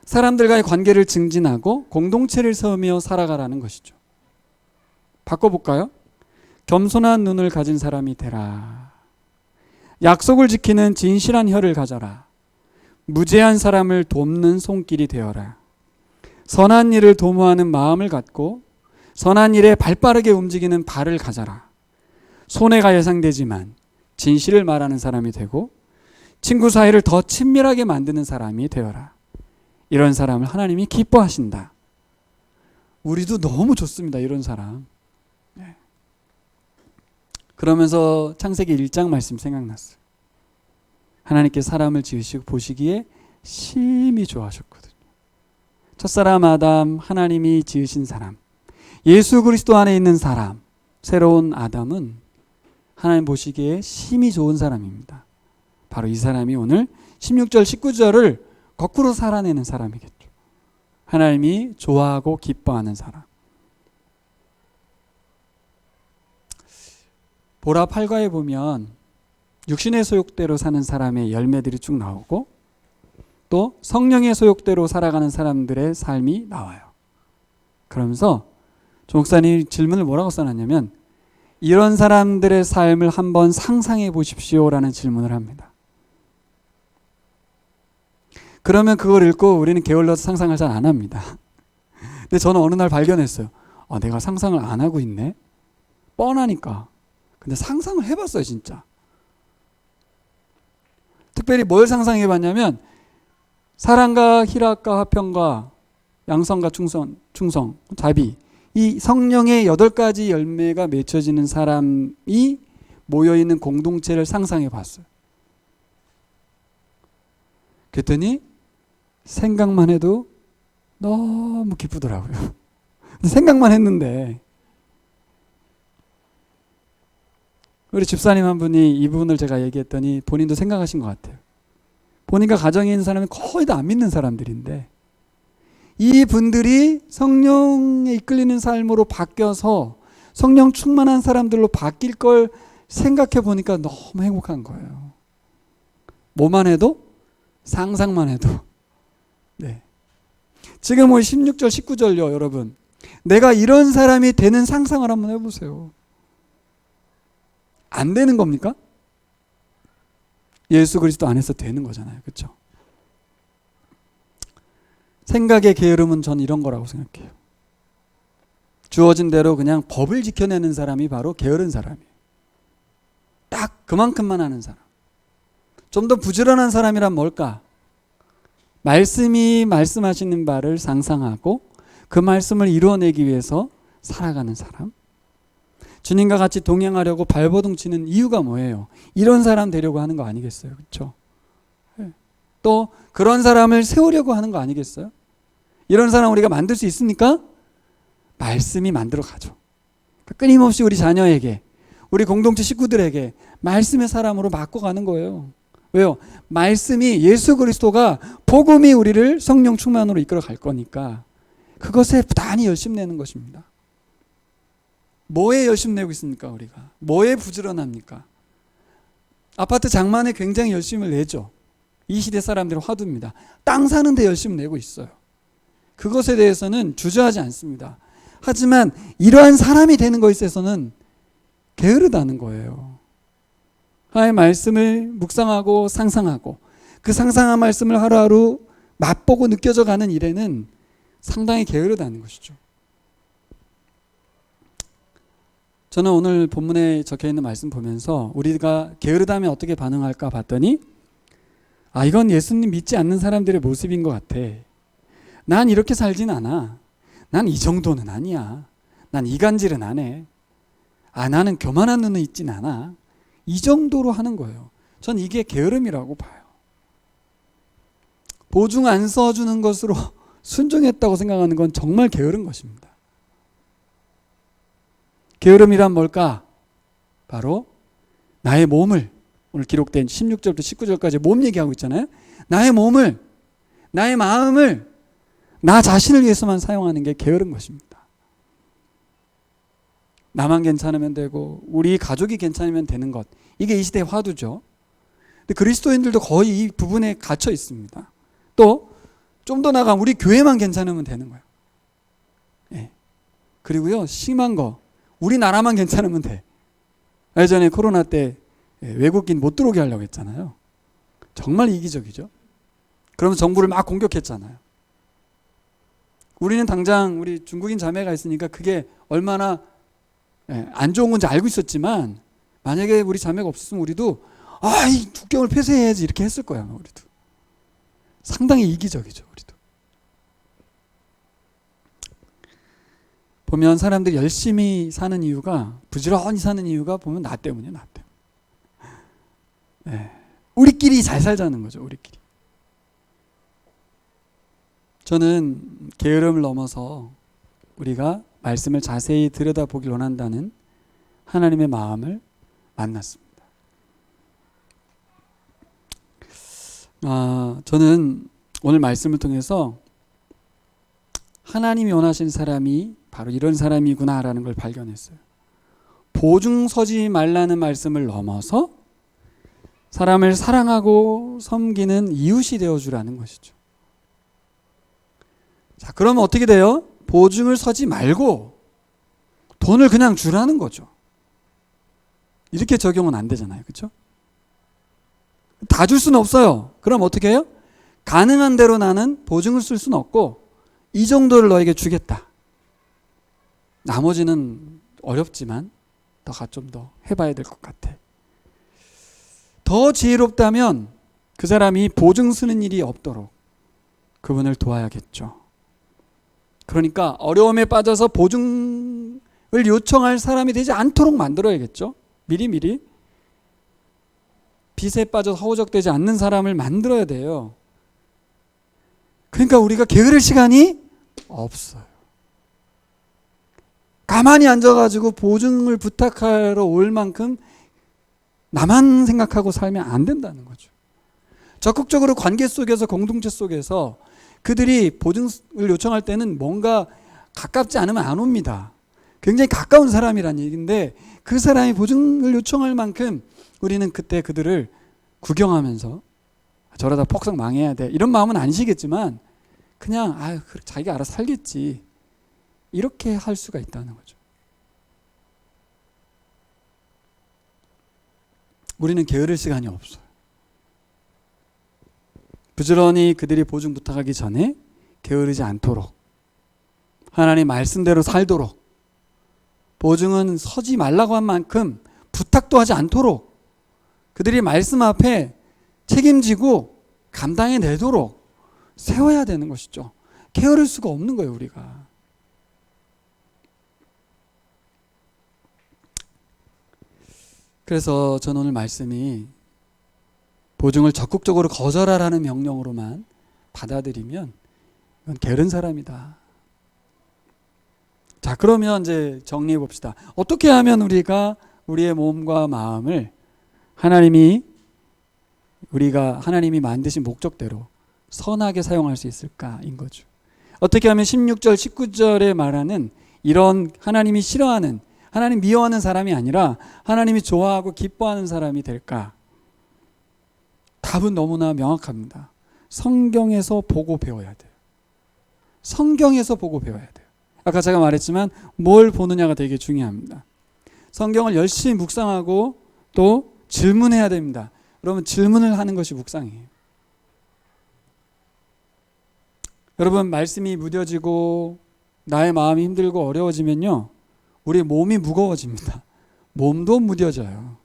사람들과의 관계를 증진하고 공동체를 세우며 살아가라는 것이죠. 바꿔볼까요? 겸손한 눈을 가진 사람이 되라. 약속을 지키는 진실한 혀를 가져라. 무죄한 사람을 돕는 손길이 되어라. 선한 일을 도모하는 마음을 갖고 선한 일에 발빠르게 움직이는 발을 가져라. 손해가 예상되지만 진실을 말하는 사람이 되고 친구 사이를 더 친밀하게 만드는 사람이 되어라. 이런 사람을 하나님이 기뻐하신다. 우리도 너무 좋습니다. 이런 사람. 그러면서 창세기 1장 말씀 생각났어요. 하나님께 사람을 지으시고 보시기에 심히 좋아하셨거든요. 첫사람 아담, 하나님이 지으신 사람, 예수 그리스도 안에 있는 사람, 새로운 아담은 하나님 보시기에 심히 좋은 사람입니다. 바로 이 사람이 오늘 16절, 19절을 거꾸로 살아내는 사람이겠죠. 하나님이 좋아하고 기뻐하는 사람. 보라 8과에 보면 육신의 소욕대로 사는 사람의 열매들이 쭉 나오고 또 성령의 소욕대로 살아가는 사람들의 삶이 나와요. 그러면서 조 목사님이 질문을 뭐라고 써놨냐면 이런 사람들의 삶을 한번 상상해 보십시오라는 질문을 합니다. 그러면 그걸 읽고 우리는 게을러서 상상을 잘 안 합니다. 근데 저는 어느 날 발견했어요. 내가 상상을 안 하고 있네? 뻔하니까. 근데 상상을 해봤어요, 진짜. 특별히 뭘 상상해 봤냐면 사랑과 희락과 화평과 양성과 충성, 자비, 이 성령의 8가지 열매가 맺혀지는 사람이 모여있는 공동체를 상상해 봤어요. 그랬더니 생각만 해도 너무 기쁘더라고요. 생각만 했는데 우리 집사님 한 분이 이 부분을 제가 얘기했더니 본인도 생각하신 것 같아요. 본인과 가정에 있는 사람은 거의 다 안 믿는 사람들인데 이 분들이 성령에 이끌리는 삶으로 바뀌어서 성령 충만한 사람들로 바뀔 걸 생각해 보니까 너무 행복한 거예요. 뭐만 해도? 상상만 해도. 네. 지금 우리 16절, 19절요, 여러분. 내가 이런 사람이 되는 상상을 한번 해보세요. 안 되는 겁니까? 예수 그리스도 안에서 되는 거잖아요. 그렇죠? 생각의 게으름은 전 이런 거라고 생각해요. 주어진 대로 그냥 법을 지켜내는 사람이 바로 게으른 사람이에요. 딱 그만큼만 하는 사람. 좀 더 부지런한 사람이란 뭘까? 말씀이 말씀하시는 바를 상상하고 그 말씀을 이루어내기 위해서 살아가는 사람. 주님과 같이 동행하려고 발버둥 치는 이유가 뭐예요? 이런 사람 되려고 하는 거 아니겠어요? 그렇죠? 또 그런 사람을 세우려고 하는 거 아니겠어요? 이런 사람 우리가 만들 수 있습니까? 말씀이 만들어 가죠. 끊임없이 우리 자녀에게, 우리 공동체 식구들에게 말씀의 사람으로 바꿔가는 거예요. 왜요? 말씀이 예수 그리스도가 복음이 우리를 성령 충만으로 이끌어 갈 거니까 그것에 부단히 열심 내는 것입니다. 뭐에 열심 내고 있습니까? 우리가 뭐에 부지런합니까? 아파트 장만에 굉장히 열심을 내죠. 이 시대 사람들은 화두입니다. 땅 사는데 열심히 내고 있어요. 그것에 대해서는 주저하지 않습니다. 하지만 이러한 사람이 되는 것에 있어서는 게으르다는 거예요. 하나님의 말씀을 묵상하고 상상하고 그 상상한 말씀을 하루하루 맛보고 느껴져 가는 일에는 상당히 게으르다는 것이죠. 저는 오늘 본문에 적혀있는 말씀 보면서 우리가 게으르다면 어떻게 반응할까 봤더니 이건 예수님 믿지 않는 사람들의 모습인 것 같아. 난 이렇게 살진 않아. 난 이 정도는 아니야. 난 이간질은 안 해. 나는 교만한 눈은 있진 않아. 이 정도로 하는 거예요. 전 이게 게으름이라고 봐요. 보증 안 써주는 것으로 순종했다고 생각하는 건 정말 게으른 것입니다. 게으름이란 뭘까? 바로 나의 몸을, 오늘 기록된 16절부터 19절까지 몸 얘기하고 있잖아요. 나의 몸을, 나의 마음을 나 자신을 위해서만 사용하는 게 게으른 것입니다. 나만 괜찮으면 되고 우리 가족이 괜찮으면 되는 것, 이게 이 시대의 화두죠. 근데 그리스도인들도 거의 이 부분에 갇혀 있습니다. 또 좀 더 나아가면 우리 교회만 괜찮으면 되는 거예요. 예. 그리고요, 심한 거, 우리나라만 괜찮으면 돼. 예전에 코로나 때 외국인 못 들어오게 하려고 했잖아요. 정말 이기적이죠. 그러면서 정부를 막 공격했잖아요. 우리는 당장 우리 중국인 자매가 있으니까 그게 얼마나 안 좋은 건지 알고 있었지만, 만약에 우리 자매가 없었으면 우리도 이 국경을 폐쇄해야지 이렇게 했을 거야. 우리도 상당히 이기적이죠. 우리도 보면 사람들이 열심히 사는 이유가, 부지런히 사는 이유가 보면 나 때문이에요. 나 때문에. 우리끼리 잘 살자는 거죠. 우리끼리. 저는 게으름을 넘어서 우리가 말씀을 자세히 들여다보길 원한다는 하나님의 마음을 만났습니다. 저는 오늘 말씀을 통해서 하나님이 원하시는 사람이 바로 이런 사람이구나라는 걸 발견했어요. 보증 서지 말라는 말씀을 넘어서 사람을 사랑하고 섬기는 이웃이 되어주라는 것이죠. 자, 그러면 어떻게 돼요? 보증을 서지 말고 돈을 그냥 주라는 거죠. 이렇게 적용은 안 되잖아요. 그렇죠? 다 줄 수는 없어요. 그럼 어떻게 해요? 가능한 대로 나는 보증을 쓸 수는 없고 이 정도를 너에게 주겠다. 나머지는 어렵지만 너가 좀 더 해봐야 될 것 같아. 더 지혜롭다면 그 사람이 보증 쓰는 일이 없도록 그분을 도와야겠죠. 그러니까 어려움에 빠져서 보증을 요청할 사람이 되지 않도록 만들어야겠죠. 미리미리 빚에 빠져서 허우적대지 않는 사람을 만들어야 돼요. 그러니까 우리가 게으를 시간이 없어요. 가만히 앉아가지고 보증을 부탁하러 올 만큼 나만 생각하고 살면 안 된다는 거죠. 적극적으로 관계 속에서, 공동체 속에서 그들이 보증을 요청할 때는 뭔가 가깝지 않으면 안 옵니다. 굉장히 가까운 사람이란 얘기인데 그 사람이 보증을 요청할 만큼 우리는 그때 그들을 구경하면서 저러다 폭삭 망해야 돼 이런 마음은 아니시겠지만 그냥 자기가 알아서 살겠지 이렇게 할 수가 있다는 거죠. 우리는 게으를 시간이 없어요. 부지런히 그들이 보증 부탁하기 전에 게으르지 않도록 하나님 말씀대로 살도록 보증은 서지 말라고 한 만큼 부탁도 하지 않도록 그들이 말씀 앞에 책임지고 감당해내도록 세워야 되는 것이죠. 게으를 수가 없는 거예요. 우리가. 그래서 저는 오늘 말씀이 보증을 적극적으로 거절하라는 명령으로만 받아들이면 이건 게으른 사람이다. 자, 그러면 이제 정리해 봅시다. 어떻게 하면 우리가 우리의 몸과 마음을 하나님이 만드신 목적대로 선하게 사용할 수 있을까인 거죠. 어떻게 하면 16절, 19절에 말하는 이런 하나님이 싫어하는, 하나님 미워하는 사람이 아니라 하나님이 좋아하고 기뻐하는 사람이 될까? 답은 너무나 명확합니다. 성경에서 보고 배워야 돼요. 성경에서 보고 배워야 돼요. 아까 제가 말했지만 뭘 보느냐가 되게 중요합니다. 성경을 열심히 묵상하고 또 질문해야 됩니다. 여러분, 질문을 하는 것이 묵상이에요. 여러분, 말씀이 무뎌지고 나의 마음이 힘들고 어려워지면요, 우리 몸이 무거워집니다. 몸도 무뎌져요.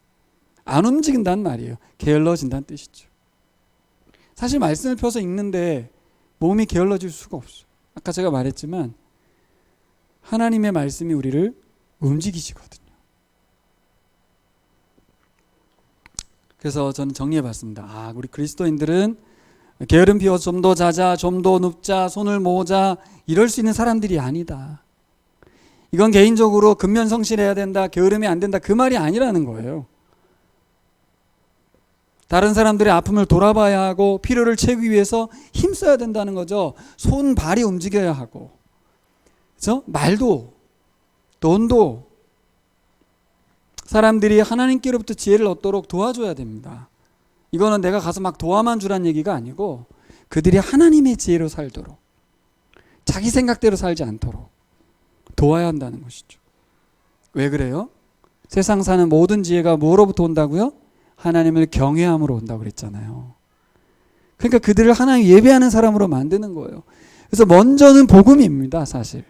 안 움직인다는 말이에요. 게을러진다는 뜻이죠. 사실 말씀을 펴서 읽는데 몸이 게을러질 수가 없어요. 아까 제가 말했지만 하나님의 말씀이 우리를 움직이시거든요. 그래서 저는 정리해봤습니다. 우리 그리스도인들은 게으름 피워 좀 더 자자, 좀 더 눕자, 손을 모으자 이럴 수 있는 사람들이 아니다. 이건 개인적으로 근면성실해야 된다, 게으름이 안 된다 그 말이 아니라는 거예요. 다른 사람들의 아픔을 돌아봐야 하고 필요를 채우기 위해서 힘써야 된다는 거죠. 손, 발이 움직여야 하고, 그렇죠? 말도, 돈도 사람들이 하나님께로부터 지혜를 얻도록 도와줘야 됩니다. 이거는 내가 가서 막 도와만 주란 얘기가 아니고 그들이 하나님의 지혜로 살도록, 자기 생각대로 살지 않도록 도와야 한다는 것이죠. 왜 그래요? 세상 사는 모든 지혜가 뭐로부터 온다고요? 하나님을 경외함으로 온다고 그랬잖아요. 그러니까 그들을 하나님 예배하는 사람으로 만드는 거예요. 그래서 먼저는 복음입니다. 사실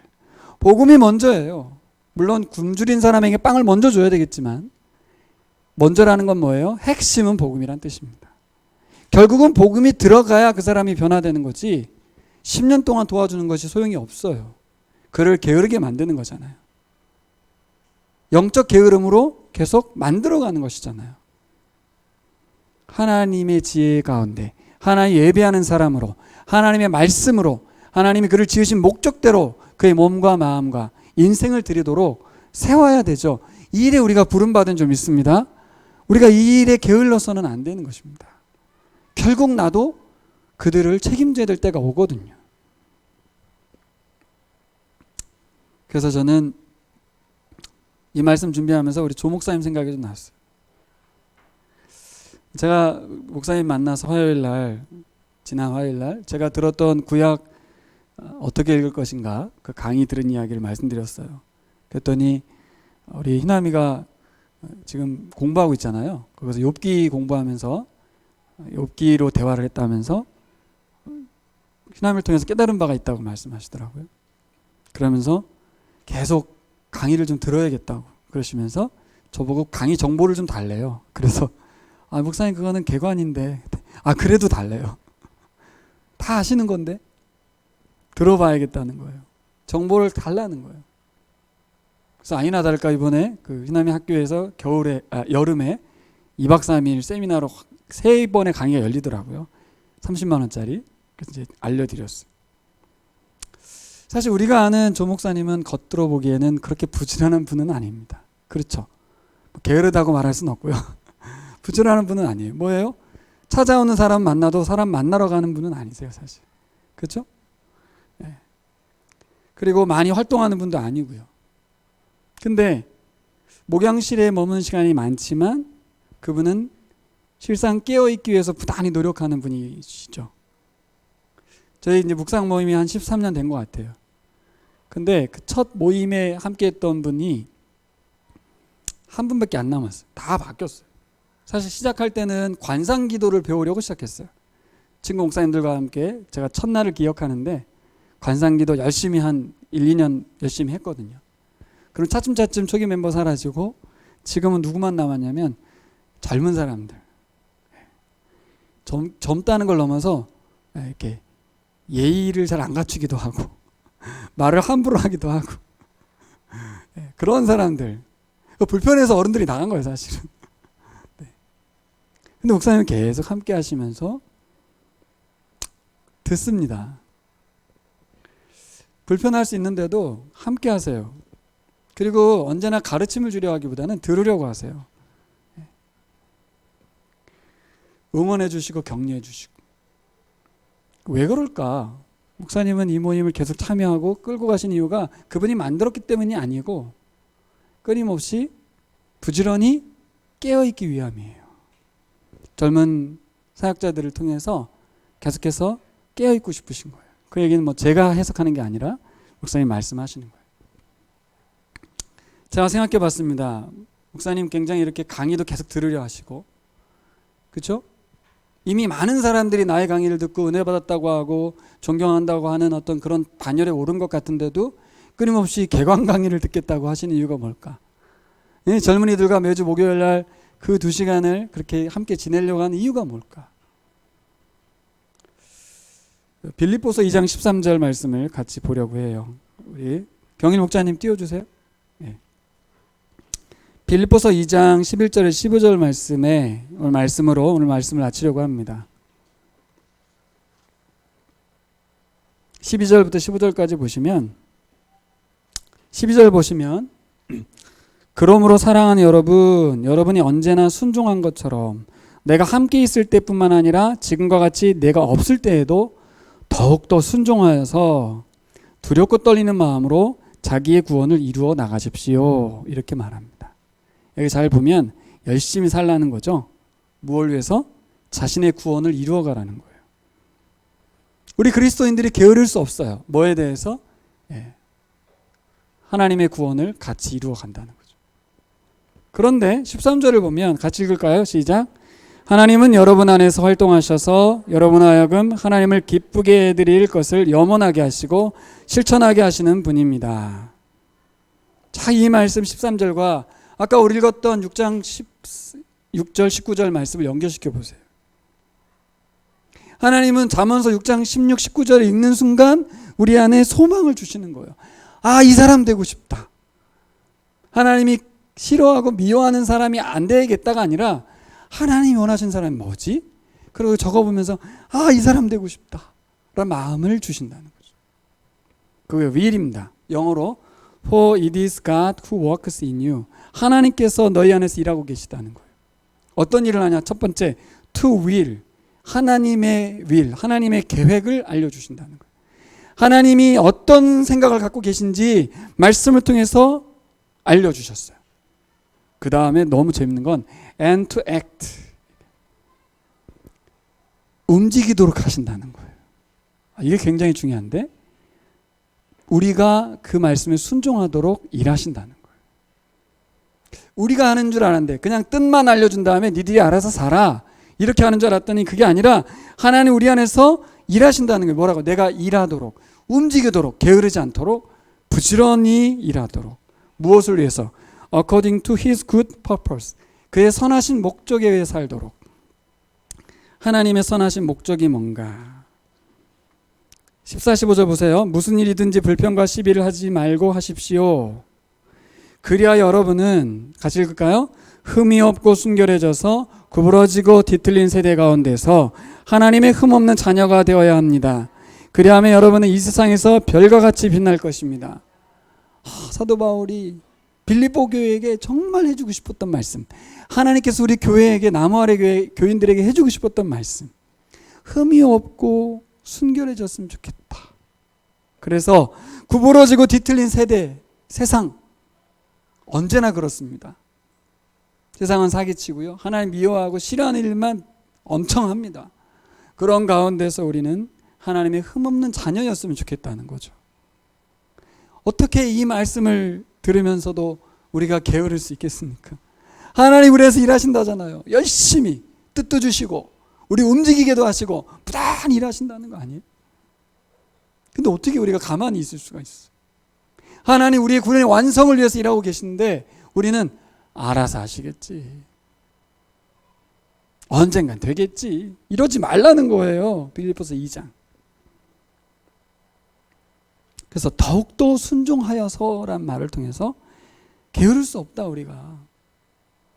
복음이 먼저예요. 물론 굶주린 사람에게 빵을 먼저 줘야 되겠지만 먼저라는 건 뭐예요? 핵심은 복음이란 뜻입니다. 결국은 복음이 들어가야 그 사람이 변화되는 거지 10년 동안 도와주는 것이 소용이 없어요. 그를 게으르게 만드는 거잖아요. 영적 게으름으로 계속 만들어가는 것이잖아요. 하나님의 지혜 가운데 하나님 예배하는 사람으로, 하나님의 말씀으로, 하나님이 그를 지으신 목적대로 그의 몸과 마음과 인생을 드리도록 세워야 되죠. 이 일에 우리가 부름받은 줄 믿습니다. 우리가 이 일에 게을러서는 안 되는 것입니다. 결국 나도 그들을 책임져야 될 때가 오거든요. 그래서 저는 이 말씀 준비하면서 우리 조 목사님 생각이 좀 났어요. 제가 목사님 만나서 지난 화요일 날 제가 들었던 구약 어떻게 읽을 것인가 그 강의 들은 이야기를 말씀드렸어요. 그랬더니 우리 희남이가 지금 공부하고 있잖아요. 거기서 욥기 공부하면서 욥기로 대화를 했다면서 희남이를 통해서 깨달은 바가 있다고 말씀하시더라고요. 그러면서 계속 강의를 좀 들어야겠다고 그러시면서 저보고 강의 정보를 좀 달래요. 그래서 목사님 그거는 개관인데 그래도 달래요. 다 아시는 건데 들어봐야겠다는 거예요. 정보를 달라는 거예요. 그래서 아니나 다를까 이번에 그 희남이 학교에서 여름에 2박 3일 세미나로 3번의 강의가 열리더라고요. 30만 원짜리. 그래서 이제 알려드렸어요. 사실 우리가 아는 조 목사님은 겉들어 보기에는 그렇게 부지런한 분은 아닙니다. 그렇죠? 게으르다고 말할 수는 없고요. 부지런한 분은 아니에요. 뭐예요? 찾아오는 사람 만나도 사람 만나러 가는 분은 아니세요, 사실. 그렇죠? 네. 그리고 많이 활동하는 분도 아니고요. 근데 목양실에 머무는 시간이 많지만 그분은 실상 깨어있기 위해서 부단히 노력하는 분이시죠. 저희 이제 묵상 모임이 한 13년 된 것 같아요. 근데 그 첫 모임에 함께 했던 분이 한 분밖에 안 남았어요. 다 바뀌었어요. 사실 시작할 때는 관상 기도를 배우려고 시작했어요. 친구 목사님들과 함께 제가 첫날을 기억하는데 관상 기도 열심히 한 1, 2년 열심히 했거든요. 그럼 차츰차츰 초기 멤버 사라지고 지금은 누구만 남았냐면 젊은 사람들. 젊다는 걸 넘어서 이렇게 예의를 잘 안 갖추기도 하고 말을 함부로 하기도 하고 그런 사람들. 불편해서 어른들이 나간 거예요, 사실은. 근데 목사님은 계속 함께 하시면서 듣습니다. 불편할 수 있는데도 함께 하세요. 그리고 언제나 가르침을 주려 하기보다는 들으려고 하세요. 응원해 주시고 격려해 주시고. 왜 그럴까? 목사님은 이 모임을 계속 참여하고 끌고 가신 이유가 그분이 만들었기 때문이 아니고 끊임없이 부지런히 깨어있기 위함이에요. 젊은 사역자들을 통해서 계속해서 깨어있고 싶으신 거예요. 그 얘기는 뭐 제가 해석하는 게 아니라 목사님 말씀하시는 거예요. 제가 생각해 봤습니다. 목사님 굉장히 이렇게 강의도 계속 들으려 하시고, 그렇죠? 이미 많은 사람들이 나의 강의를 듣고 은혜 받았다고 하고 존경한다고 하는 어떤 그런 반열에 오른 것 같은데도 끊임없이 개관 강의를 듣겠다고 하시는 이유가 뭘까? 네, 젊은이들과 매주 목요일 날 그 2시간을 그렇게 함께 지내려고 하는 이유가 뭘까? 빌립보서 2장 13절 말씀을 같이 보려고 해요. 우리 경일 목자님 띄워주세요. 네. 빌립보서 2장 11절에 15절 말씀에 오늘 말씀을 마치려고 합니다. 12절부터 15절까지 보시면, 12절 보시면 그러므로 사랑하는 여러분이 언제나 순종한 것처럼 내가 함께 있을 때뿐만 아니라 지금과 같이 내가 없을 때에도 더욱더 순종하여서 두렵고 떨리는 마음으로 자기의 구원을 이루어 나가십시오. 이렇게 말합니다. 여기 잘 보면 열심히 살라는 거죠. 무엇을 위해서? 자신의 구원을 이루어 가라는 거예요. 우리 그리스도인들이 게으를 수 없어요. 뭐에 대해서? 하나님의 구원을 같이 이루어 간다는 거죠. 그런데 13절을 보면 같이 읽을까요? 시작. 하나님은 여러분 안에서 활동하셔서 여러분 하여금 하나님을 기쁘게 해드릴 것을 염원하게 하시고 실천하게 하시는 분입니다. 자, 이 말씀 13절과 아까 우리 읽었던 6장 6절 19절 말씀을 연결시켜 보세요. 하나님은 잠언서 6장 16, 19절을 읽는 순간 우리 안에 소망을 주시는 거예요. 아, 이 사람 되고 싶다. 하나님이 싫어하고 미워하는 사람이 안 되겠다가 아니라 하나님이 원하신 사람이 뭐지? 그리고 적어보면서 아, 이 사람 되고 싶다 라는 마음을 주신다는 거죠. 그게 will입니다. 영어로 For it is God who works in you. 하나님께서 너희 안에서 일하고 계시다는 거예요. 어떤 일을 하냐? 첫 번째, to will. 하나님의 will, 하나님의 계획을 알려주신다는 거예요. 하나님이 어떤 생각을 갖고 계신지 말씀을 통해서 알려주셨어요. 그 다음에 너무 재밌는 건 and to act. 움직이도록 하신다는 거예요. 이게 굉장히 중요한데 우리가 그 말씀에 순종하도록 일하신다는 거예요. 우리가 하는 줄 알았는데 그냥 뜻만 알려준 다음에 니들이 알아서 살아 이렇게 하는 줄 알았더니 그게 아니라 하나님 우리 안에서 일하신다는 거예요. 뭐라고? 내가 일하도록, 움직이도록, 게으르지 않도록, 부지런히 일하도록. 무엇을 위해서? According to his good purpose. 그의 선하신 목적에 의해 살도록. 하나님의 선하신 목적이 뭔가? 14, 15절 보세요. 무슨 일이든지 불평과 시비를 하지 말고 하십시오. 그리하여 여러분은, 같이 읽을까요? 흠이 없고 순결해져서 구부러지고 뒤틀린 세대 가운데서 하나님의 흠없는 자녀가 되어야 합니다. 그리하면 여러분은 이 세상에서 별과 같이 빛날 것입니다. 사도 바울이 빌립보 교회에게 정말 해주고 싶었던 말씀, 하나님께서 우리 교회에게, 나무아래 교인들에게 해주고 싶었던 말씀, 흠이 없고 순결해졌으면 좋겠다. 그래서 구부러지고 뒤틀린 세대, 세상 언제나 그렇습니다. 세상은 사기치고요, 하나님 미워하고 싫어하는 일만 엄청 합니다. 그런 가운데서 우리는 하나님의 흠없는 자녀였으면 좋겠다는 거죠. 어떻게 이 말씀을 들으면서도 우리가 게으를 수 있겠습니까? 하나님 우리 위해서 일하신다잖아요. 열심히 뜻도 주시고 우리 움직이게도 하시고 부단히 일하신다는 거 아니에요? 근데 어떻게 우리가 가만히 있을 수가 있어요? 하나님 우리의 구원의 완성을 위해서 일하고 계시는데 우리는 알아서 하시겠지, 언젠간 되겠지, 이러지 말라는 거예요. 빌립보서 2장. 그래서 더욱더 순종하여서란 말을 통해서 게으를 수 없다 우리가.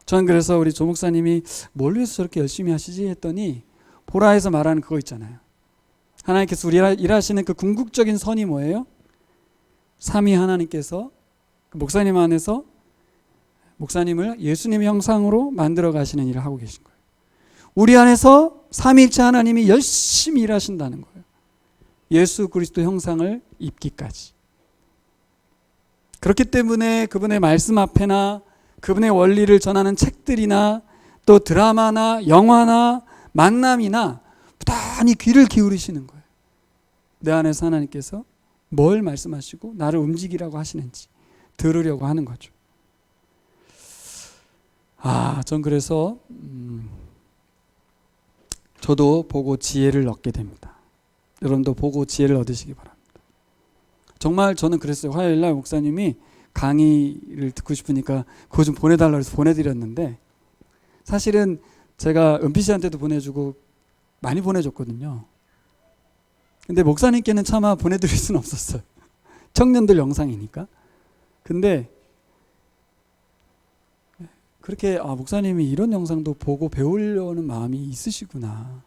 전 그래서 우리 조 목사님이 뭘 위해서 저렇게 열심히 하시지 했더니 보라에서 말하는 그거 있잖아요. 하나님께서 우리 일하시는 그 궁극적인 선이 뭐예요? 삼위 하나님께서 목사님 안에서 목사님을 예수님의 형상으로 만들어 가시는 일을 하고 계신 거예요. 우리 안에서 삼위일체 하나님이 열심히 일하신다는 거예요. 예수 그리스도 형상을 입기까지. 그렇기 때문에 그분의 말씀 앞에나 그분의 원리를 전하는 책들이나 또 드라마나 영화나 만남이나 부단히 귀를 기울이시는 거예요. 내 안에서 하나님께서 뭘 말씀하시고 나를 움직이라고 하시는지 들으려고 하는 거죠. 전 그래서 저도 보고 지혜를 얻게 됩니다. 여러분도 보고 지혜를 얻으시기 바랍니다. 정말 저는 그랬어요. 화요일날 목사님이 강의를 듣고 싶으니까 그거 좀 보내달라고 해서 보내드렸는데, 사실은 제가 은피 씨한테도 보내주고 많이 보내줬거든요. 근데 목사님께는 차마 보내드릴 수는 없었어요. 청년들 영상이니까. 근데 그렇게 목사님이 이런 영상도 보고 배우려는 마음이 있으시구나.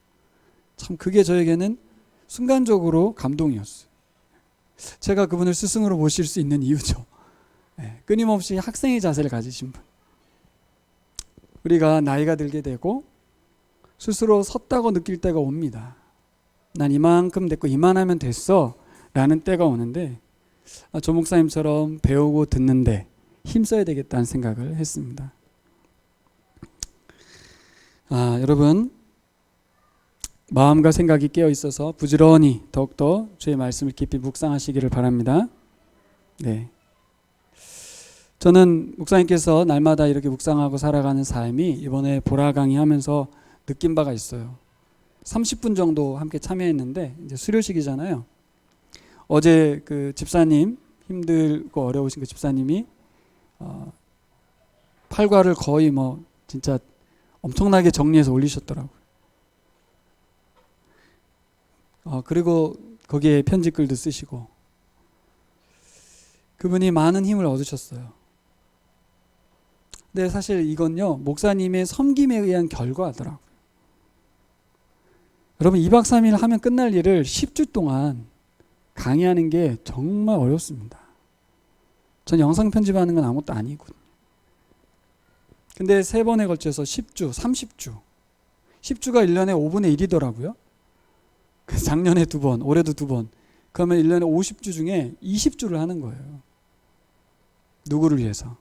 참 그게 저에게는 순간적으로 감동이었어요. 제가 그분을 스승으로 모실 수 있는 이유죠. 끊임없이 학생의 자세를 가지신 분. 우리가 나이가 들게 되고 스스로 섰다고 느낄 때가 옵니다. 난 이만큼 됐고 이만하면 됐어 라는 때가 오는데, 조 목사님처럼 배우고 듣는데 힘써야 되겠다는 생각을 했습니다. 여러분, 마음과 생각이 깨어 있어서 부지런히 더욱더 주의 말씀을 깊이 묵상하시기를 바랍니다. 네. 저는 목사님께서 날마다 이렇게 묵상하고 살아가는 삶이 이번에 보라 강의하면서 느낀 바가 있어요. 30분 정도 함께 참여했는데 이제 수료식이잖아요. 어제 그 집사님, 힘들고 어려우신 그 집사님이 팔과를 거의 진짜 엄청나게 정리해서 올리셨더라고요. 그리고 거기에 편지글도 쓰시고, 그분이 많은 힘을 얻으셨어요. 근데 사실 이건요, 목사님의 섬김에 의한 결과더라고요. 여러분, 2박 3일 하면 끝날 일을 10주 동안 강의하는 게 정말 어렵습니다. 전 영상 편집하는 건 아무것도 아니거든요. 근데 3번에 걸쳐서 10주, 30주. 10주가 1년에 5분의 1이더라고요. 작년에 2번, 올해도 2번. 그러면 1년에 50주 중에 20주를 하는 거예요. 누구를 위해서?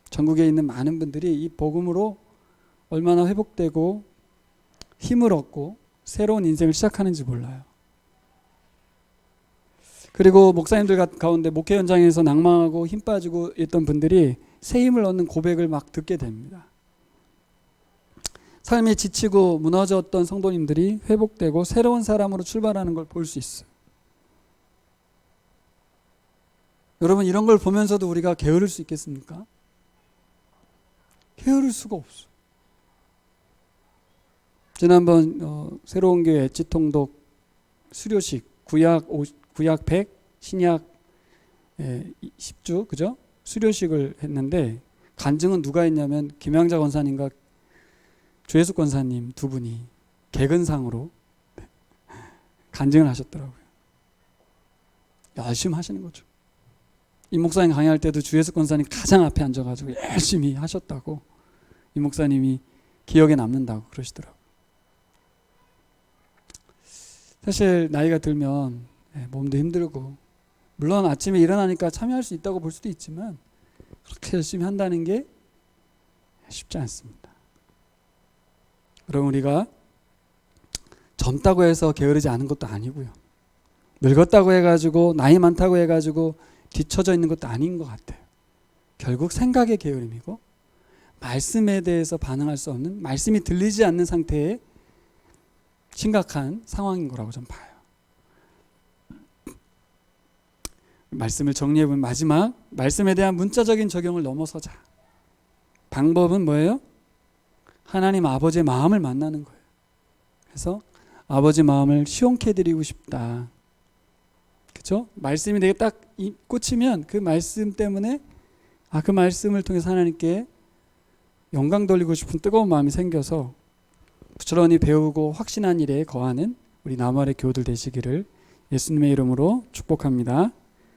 전국에 있는 많은 분들이 이 복음으로 얼마나 회복되고 힘을 얻고 새로운 인생을 시작하는지 몰라요. 그리고 목사님들 가운데 목회 현장에서 낭망하고 힘 빠지고 있던 분들이 새 힘을 얻는 고백을 막 듣게 됩니다. 삶에 지치고 무너졌던 성도님들이 회복되고 새로운 사람으로 출발하는 걸 볼 수 있어요. 여러분, 이런 걸 보면서도 우리가 게으를 수 있겠습니까? 게으를 수가 없어요. 지난번 새로운 교회 엣지통독 수료식 구약 100, 신약 10주, 그죠? 수료식을 했는데 간증은 누가 했냐면 김양자 권사님과 조혜숙 권사님 두 분이 개근상으로 간증을 하셨더라고요. 열심히 하시는 거죠. 이 목사님 강의할 때도 주혜숙 권사님 가장 앞에 앉아가지고 열심히 하셨다고, 이 목사님이 기억에 남는다고 그러시더라고요. 사실 나이가 들면 몸도 힘들고, 물론 아침에 일어나니까 참여할 수 있다고 볼 수도 있지만 그렇게 열심히 한다는 게 쉽지 않습니다. 여러분, 우리가 젊다고 해서 게으르지 않은 것도 아니고요, 늙었다고 해가지고 나이 많다고 해가지고 뒤처져 있는 것도 아닌 것 같아요. 결국 생각의 게으름이고 말씀에 대해서 반응할 수 없는, 말씀이 들리지 않는 상태의 심각한 상황인 거라고 좀 봐요. 말씀을 정리해보면 마지막, 말씀에 대한 문자적인 적용을 넘어서자. 방법은 뭐예요? 하나님 아버지의 마음을 만나는 거예요. 그래서 아버지 마음을 시원케 해드리고 싶다. 그렇죠? 말씀이 내게 딱 꽂히면 그 말씀 때문에 그 말씀을 통해서 하나님께 영광 돌리고 싶은 뜨거운 마음이 생겨서 부지런히 배우고 확신한 일에 거하는 우리 나무아래 교우들 되시기를 예수님의 이름으로 축복합니다.